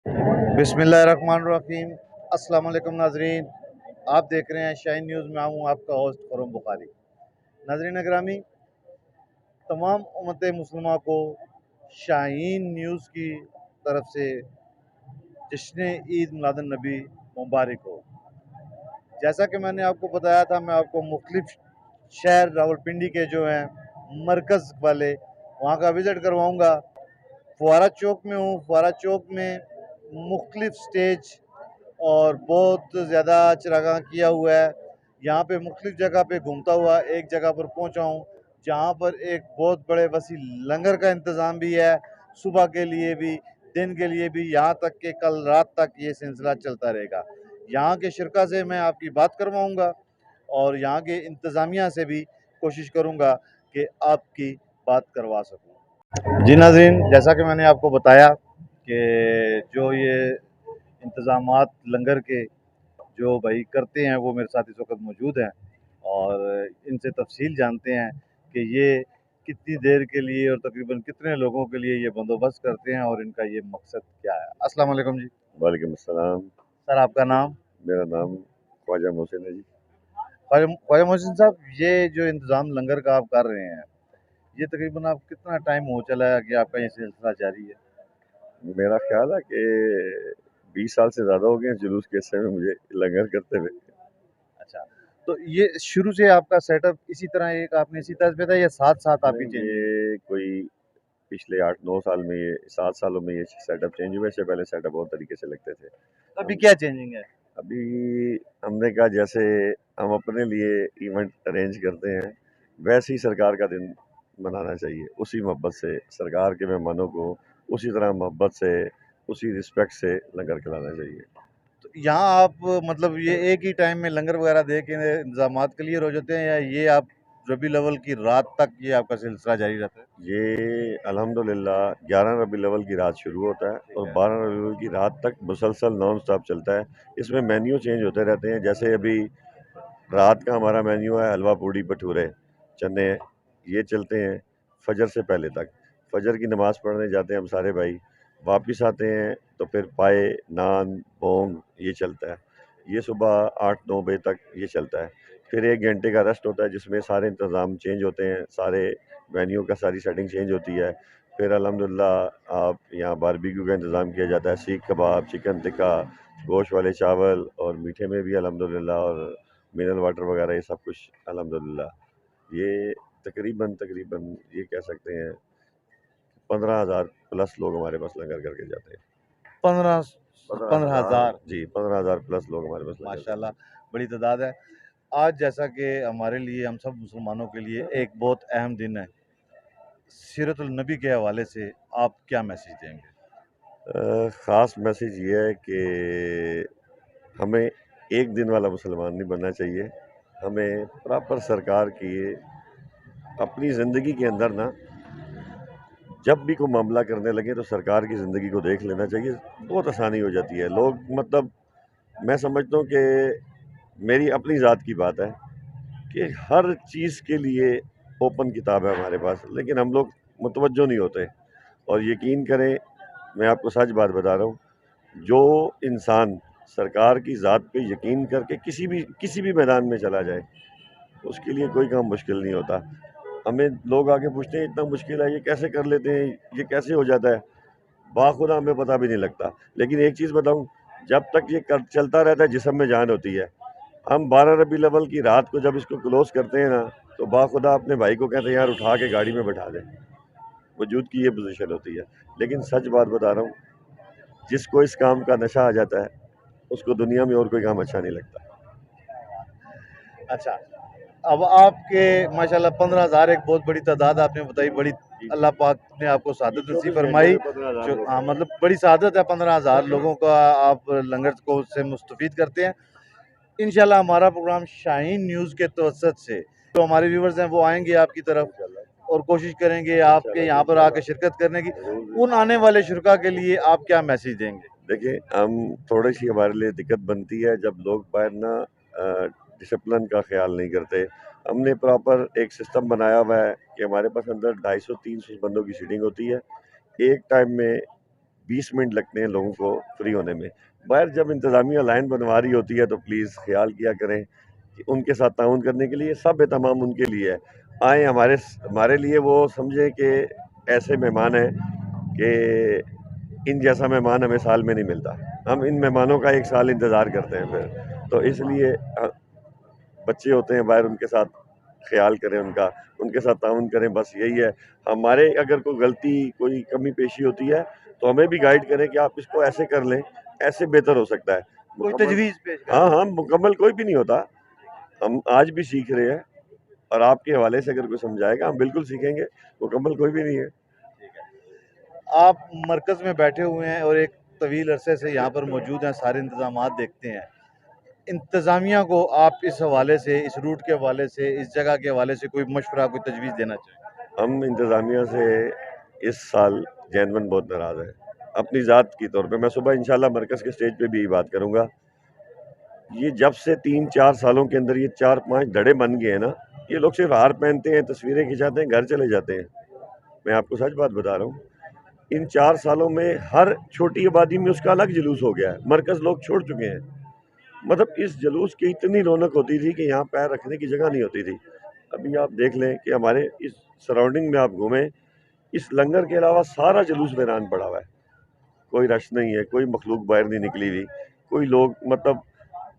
बिस्मिल्लाहिर्रहमानिर्रहीम। अस्सलाम वालेकुम नाजरीन, आप देख रहे हैं शाइन न्यूज़ में। हूँ आपका होस्ट खुरम बुखारी। नाजरीन ग्रामी, तमाम उम्मत मुस्लिमा को शाहीन न्यूज़ की तरफ से जश्न ईद मिलादुन नबी मुबारक हो। जैसा कि मैंने आपको बताया था, मैं आपको मुख्तलिफ शहर रावलपिंडी के जो हैं मरकज़ वाले, वहाँ का विज़िट करवाऊँगा। फुआरा चौक में हूँ। फुआरा चौक में मुख्तलिफ स्टेज और बहुत ज़्यादा चरागाह किया हुआ है। यहाँ पे मुख्तलिफ जगह पे घूमता हुआ एक जगह पर पहुँचा हूँ, जहाँ पर एक बहुत बड़े वसी लंगर का इंतज़ाम भी है, सुबह के लिए भी, दिन के लिए भी, यहाँ तक कि कल रात तक ये सिलसिला चलता रहेगा। यहाँ के शिरका से मैं आपकी बात करवाऊँगा और यहाँ के इंतज़ामिया से भी कोशिश करूँगा कि आपकी बात करवा सकूँ। जी नाज़रीन, जैसा कि मैंने आपको बताया कि जो ये इंतज़ामात लंगर के जो भाई करते हैं वो मेरे साथ इस वक्त मौजूद हैं और इनसे तफसील जानते हैं कि ये कितनी देर के लिए और तकरीबन कितने लोगों के लिए ये बंदोबस्त करते हैं और इनका ये मकसद क्या है। अस्सलाम वालेकुम जी। वालेकुम अस्सलाम। सर, आपका नाम? मेरा नाम ख्वाजा मोहसिन है जी। ख्वाजा ख्वाजा मोहसिन साहब, ये जो इंतज़ाम लंगर का आप कर रहे हैं, ये तकरीबन आप कितना टाइम हो चला है कि आपका ये सिलसिला जारी है? मेरा ख्याल है कि 20 साल से ज़्यादा हो गए हैं जुलूस के हिस्से में मुझे लंगर करते हुए। अच्छा, तो ये शुरू से आपका सेटअप इसी तरह एक आपने इसी तर्ज पे था या साथ-साथ आपकी नहीं, चेंजिंग? ये कोई पिछले 8-9 साल में, ये 7 सालों में ये सेटअप चेंज हुआ है। इससे पहले सेटअप बहुत तरीके से लगते थे। अभी हम क्या चेंजिंग है? अभी हमने कहा जैसे हम अपने लिए इवेंट अरेंज करते हैं, वैसे ही सरकार का दिन मनाना चाहिए। उसी मोहब्बत से सरकार के मेहमानों को उसी तरह मोहब्बत से, उसी रिस्पेक्ट से लंगर खिलाना चाहिए। तो यहाँ आप मतलब ये एक ही टाइम में लंगर वगैरह दे के इंतजामात क्लियर हो जाते हैं या ये आप रबी लेवल की रात तक ये आपका सिलसिला जारी रहता है? ये अल्हम्दुलिल्लाह 11 रबी अव्वल की रात शुरू होता है ठीक और है। 12 रबी अव्वल की रात तक मुसलसल नॉन स्टॉप चलता है। इसमें मेन्यू चेंज होते रहते हैं। जैसे अभी रात का हमारा मेन्यू है हलवा पूड़ी भटूरे चने, ये चलते हैं फजर से पहले तक। फजर की नमाज़ पढ़ने जाते हैं हम सारे भाई, वापस आते हैं तो फिर पाए, नान, पोंग ये चलता है। ये सुबह 8-9 बजे तक ये चलता है। फिर 1 घंटे का रेस्ट होता है जिसमें सारे इंतज़ाम चेंज होते हैं, सारे वेन्यू का सारी सेटिंग चेंज होती है। फिर अल्हम्दुलिल्लाह आप यहाँ बारबेक्यू का इंतज़ाम किया जाता है, सीख कबाब, चिकन टिक्का, गोश्त वाले चावल और मीठे में भी अल्हम्दुलिल्लाह और मिनरल वाटर वगैरह ये सब कुछ अल्हम्दुलिल्लाह। ये तकरीबन तकरीबन ये कह सकते हैं 15,000 प्लस लोग हमारे पास लंगर करके जाते हैं। 15 15,000 15,000 जी, 15,000 प्लस लोग हमारे पास लंगर करते माशाल्लाह, हैं। बड़ी तादाद है। आज जैसा कि हमारे लिए, हम सब मुसलमानों के लिए एक बहुत अहम दिन है, सीरतुल नबी के हवाले से आप क्या मैसेज देंगे? ख़ास मैसेज ये है कि हमें एक दिन वाला मुसलमान नहीं बनना चाहिए। हमें प्रॉपर सरकार की अपनी ज़िंदगी के अंदर ना जब भी कोई मामला करने लगे तो सरकार की ज़िंदगी को देख लेना चाहिए। बहुत आसानी हो जाती है। लोग मतलब मैं समझता हूँ कि मेरी अपनी ज़ात की बात है कि हर चीज़ के लिए ओपन किताब है हमारे पास, लेकिन हम लोग मुतवज्जो नहीं होते। और यकीन करें, मैं आपको सच बात बता रहा हूँ, जो इंसान सरकार की ज़ात पे यकीन करके किसी भी मैदान में चला जाए, उसके लिए कोई काम मुश्किल नहीं होता। हमें लोग आके पूछते हैं इतना मुश्किल है, ये कैसे कर लेते हैं, ये कैसे हो जाता है? बाखुदा हमें पता भी नहीं लगता। लेकिन एक चीज़ बताऊँ, जब तक ये कर चलता रहता है जिस्म में जान होती है। हम 12 रबी अव्वल की रात को जब इसको क्लोज़ करते हैं ना, तो बाखुदा अपने भाई को कहते हैं यार उठा के गाड़ी में बैठा दे। वजूद की ये पोज़ीशन होती है। लेकिन सच बात बता रहा हूँ, जिसको इस काम का नशा आ जाता है, उसको दुनिया में और कोई काम अच्छा नहीं लगता। अच्छा, अब आपके माशाल्लाह 15,000 एक बहुत बड़ी तादाद आपने बताई, बड़ी अल्लाह पाक ने आपको ये सआदत नसीब 24 घंटे फरमाई। में 15,000 लोग हाँ, हैं। मतलब बड़ी सआदत है, 15,000 लोगों का आप लंगर को से मुस्तफ़ीद करते हैं। इंशाल्लाह हमारा प्रोग्राम शाहीन न्यूज़ के तवज्जुह से जो हमारे व्यूवर्स हैं वो आएँगे आपकी तरफ इंशाल्लाह, और कोशिश करेंगे आपके इंशाल्लाह जी, यहाँ पर आके इंशाल्लाह। शिरकत करने की। ज़रूर, उन आने वाले शुरका के लिए आप क्या मैसेज देंगे? देखिए, हम थोड़ी-सी हमारे लिए दिक्कत बनती है जब लोग बाहर ना डिसिप्लिन का ख़्याल नहीं करते। हमने प्रॉपर एक सिस्टम बनाया हुआ है कि हमारे पास अंदर 250-300 बंदों की सीटिंग होती है। एक टाइम में 20 मिनट लगते हैं लोगों को फ्री होने में। बाहर जब इंतज़ामिया लाइन बनवा रही होती है तो प्लीज़ ख्याल किया करें कि उनके साथ ताउन करने के लिए सब एहतमाम उनके लिए है। आए हमारे हमारे लिए वो समझें कि ऐसे मेहमान हैं कि इन जैसा मेहमान हमें साल में नहीं मिलता। हम इन मेहमानों का 1 साल इंतज़ार करते हैं फिर। तो इसलिए बच्चे होते हैं बाहर, उनके साथ ख्याल करें उनका, उनके साथ ताउन करें, बस यही है। हमारे अगर कोई गलती, कोई कमी पेशी होती है तो हमें भी गाइड करें कि आप इसको ऐसे कर लें, ऐसे बेहतर हो सकता है। कोई मुकम्मल, तजवीज़ पेश करें। हाँ, हाँ, मुकम्मल कोई भी नहीं होता। हम आज भी सीख रहे हैं और आपके हवाले से अगर कोई समझाएगा हम बिल्कुल सीखेंगे, मुकम्मल कोई भी नहीं है। आप मरकज़ में बैठे हुए हैं और एक तवील अरसे से यहाँ पर मौजूद हैं, सारे इंतज़ामात देखते हैं। इंतज़ामिया को आप इस हवाले से, इस रूट के हवाले से, इस जगह के हवाले से कोई मशवरा, कोई तजवीज़ देना चाहें? हम इंतज़ामिया से इस साल जैनवन बहुत नाराज़ हैं, अपनी ज़ात की तौर पे। मैं सुबह इंशाल्लाह मरकज़ के स्टेज पे भी यही बात करूँगा। ये जब से 3-4 सालों के अंदर ये 4-5 धड़े बन गए हैं ना, ये लोग सिर्फ हार पहनते हैं, तस्वीरें खिंचाते हैं, घर चले जाते हैं। मैं आपको सच बात बता रहा हूँ। इन 4 सालों में हर छोटी आबादी में उसका अलग जुलूस हो गया है। मरकज़ लोग छोड़ चुके हैं। मतलब इस जुलूस की इतनी रौनक होती थी कि यहाँ पैर रखने की जगह नहीं होती थी। अभी आप देख लें कि हमारे इस सराउंडिंग में आप घूमें, इस लंगर के अलावा सारा जुलूस वीरान पड़ा हुआ है। कोई रश नहीं है, कोई मखलूक बाहर नहीं निकली हुई, कोई लोग, मतलब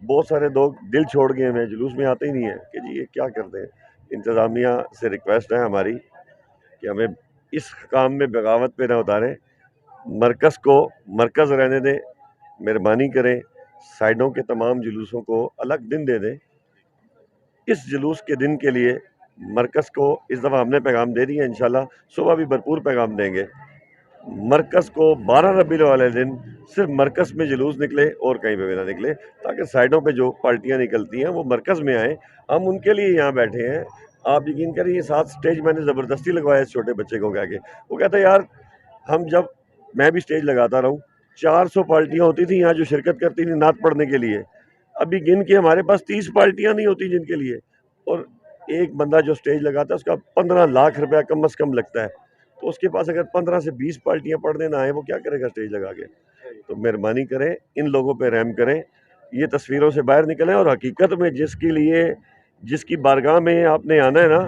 बहुत सारे लोग दिल छोड़ गए हैं, जुलूस में आते ही नहीं है कि जी ये क्या करते हैं। इंतज़ामिया से रिक्वेस्ट है हमारी कि हमें इस काम में बगावत पे ना उतारें, मरकज़ को मरकज़ रहने दें, मेहरबानी करें, साइडों के तमाम जुलूसों को अलग दिन दे दें। इस जुलूस के दिन के लिए मरकज़ को इस दफ़ा हमने पैगाम दे दिया, इंशाल्लाह सुबह भी भरपूर पैगाम देंगे। मरकज़ को 12 रबीउल वाले दिन सिर्फ मरकज़ में जुलूस निकले और कहीं पे भी ना निकले, ताकि साइडों पे जो पार्टियां निकलती हैं वो मरकज़ में आए। हम उनके लिए यहाँ बैठे हैं। आप यकीन करिए, 7 स्टेज मैंने ज़बरदस्ती लगवाया इस छोटे बच्चे को कह के। वो कहता है यार, हम जब मैं भी स्टेज लगाता रहूँ, 400 पार्टियां होती थी यहाँ जो शिरकत करती थी नात पढ़ने के लिए। अभी गिन के हमारे पास 30 पार्टियां नहीं होती जिनके लिए, और एक बंदा जो स्टेज लगाता है उसका 15 लाख रुपया कम अज़ कम लगता है। तो उसके पास अगर 15 से 20 पार्टियां पढ़ने ना आए, वो क्या करेगा स्टेज लगा के। तो मेहरबानी करें, इन लोगों पे रहम करें, ये तस्वीरों से बाहर निकलें और हकीकत में जिसके लिए, जिसकी बारगाह में आपने आना है ना,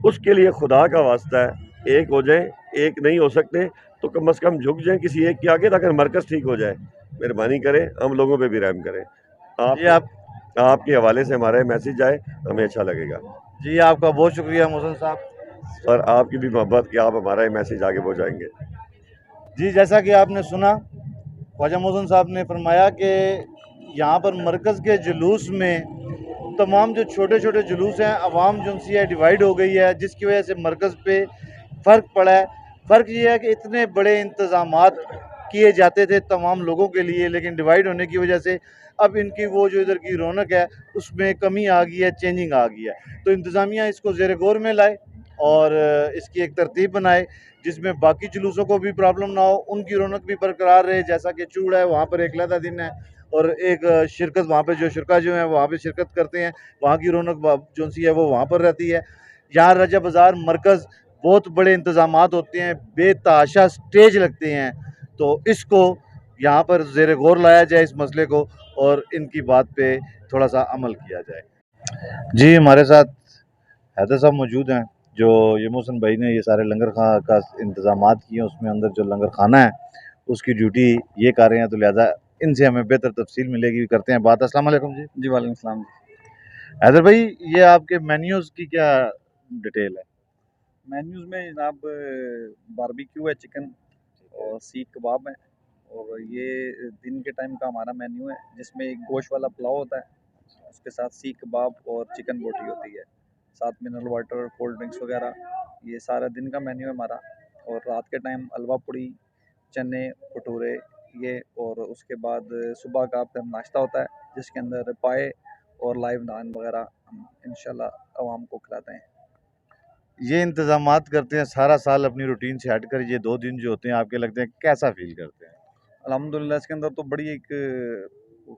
उसके लिए खुदा का वास्ता है एक हो जाए। एक नहीं हो सकते तो कम से कम झुक जाएं किसी एक के आगे, ताकि मरकज़ ठीक हो जाए। मेहरबानी करें, हम लोगों पे भी रहम करें। जी आप आप आपके हवाले से हमारा मैसेज आए, हमें अच्छा लगेगा। जी आपका बहुत शुक्रिया मोहसिन साहब। और आपकी भी मोहब्बत कि आप हमारा ये मैसेज आगे पहुँचाएंगे। जी, जैसा कि आपने सुना, ख्वाजा मोहसिन साहब ने फरमाया कि यहाँ पर मरकज़ के जुलूस में तमाम जो छोटे-छोटे जुलूस हैं, अवाम जो सी है डिवाइड हो गई है, जिसकी वजह से मरकज़ पे फ़र्क पड़ा है। फ़र्क ये है कि इतने बड़े इंतज़ामात किए जाते थे तमाम लोगों के लिए, लेकिन डिवाइड होने की वजह से अब इनकी वो जो इधर की रौनक है, उसमें कमी आ गई है, चेंजिंग आ गई है। तो इंतज़ामिया इसको ज़ेर गौर में लाए और इसकी एक तरतीब बनाए, जिसमें बाकी जुलूसों को भी प्रॉब्लम ना हो, उनकी रौनक भी बरकरार रहे। जैसा कि चूड़ है, वहाँ पर एक अलहदा दिन है और एक शिरकत, वहाँ पे जो शुरा जो हैं वहाँ पे शिरकत करते हैं, वहाँ की रौनक जो सी है वो वहाँ पर रहती है। यहाँ रजा बाज़ार मरकज़ बहुत बड़े इंतज़ामात होते हैं, बेतहाशा स्टेज लगते हैं, तो इसको यहाँ पर ज़ेर गौर लाया जाए इस मसले को और इनकी बात पे थोड़ा सा अमल किया जाए। जी, हमारे साथ हैदर साहब मौजूद हैं, जो ये मोहसिन भाई ने ये सारे लंगर खा का इंतज़ामात किए हैं, उसमें अंदर जो लंगर खाना है उसकी ड्यूटी ये कर रहे हैं, तो लिहाजा इनसे हमें बेहतर तफसील मिलेगी। करते हैं बात। अस्सलाम वालेकुम जी। जी, वालेकुम सलाम। हैदर भाई, ये आपके मेन्यूज़ की क्या डिटेल है? मेन्यूज़ में जनाब बारबेक्यू है, चिकन और सीख कबाब है, और ये दिन के टाइम का हमारा मेन्यू है, जिसमें एक गोश्त वाला पुलाव होता है, उसके साथ सीख कबाब और चिकन बोटी होती है, साथ मिनरल वाटर, कोल्ड ड्रिंक्स वगैरह। ये सारा दिन का मेन्यू है हमारा। और रात के टाइम हलवा पूड़ी, चने, भटूरे, ये, और उसके बाद सुबह का फिर नाश्ता होता है, जिसके अंदर पाए और लाइव नान वगैरह हम इंशाल्लाह आवाम को खिलाते हैं। ये इंतज़ामात करते हैं सारा साल अपनी रूटीन से हटकर, ये 2 दिन जो होते हैं आपके लगते हैं कैसा फ़ील करते हैं? अल्हम्दुलिल्लाह इसके अंदर तो बड़ी एक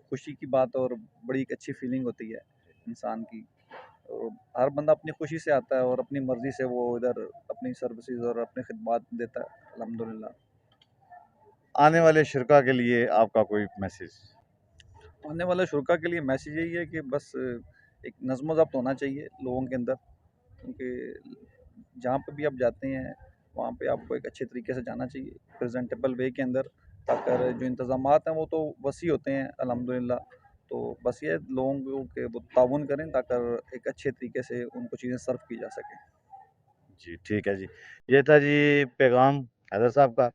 खुशी की बात और बड़ी एक अच्छी फीलिंग होती है इंसान की। और हर बंदा अपनी खुशी से आता है और अपनी मर्ज़ी से वो इधर अपनी सर्विसेज और अपनी खिदमत देता है, अल्हम्दुलिल्लाह। आने वाले शुरा के लिए आपका कोई मैसेज? आने वाले शुरा के लिए मैसेज यही है कि बस एक नज़्म ज़ब्त होना चाहिए लोगों के अंदर, क्योंकि जहाँ पे भी आप जाते हैं वहाँ पे आपको एक अच्छे तरीके से जाना चाहिए, प्रेजेंटेबल वे के अंदर, ताकि जो इंतज़ामात हैं वो तो वसी होते हैं अल्हम्दुलिल्लाह। तो बस ये लोगों के वो ताउन करें ताकि एक अच्छे तरीके से उनको चीज़ें सर्व की जा सकें। जी, ठीक है जी। ये था जी पैगाम हैदर साहब का।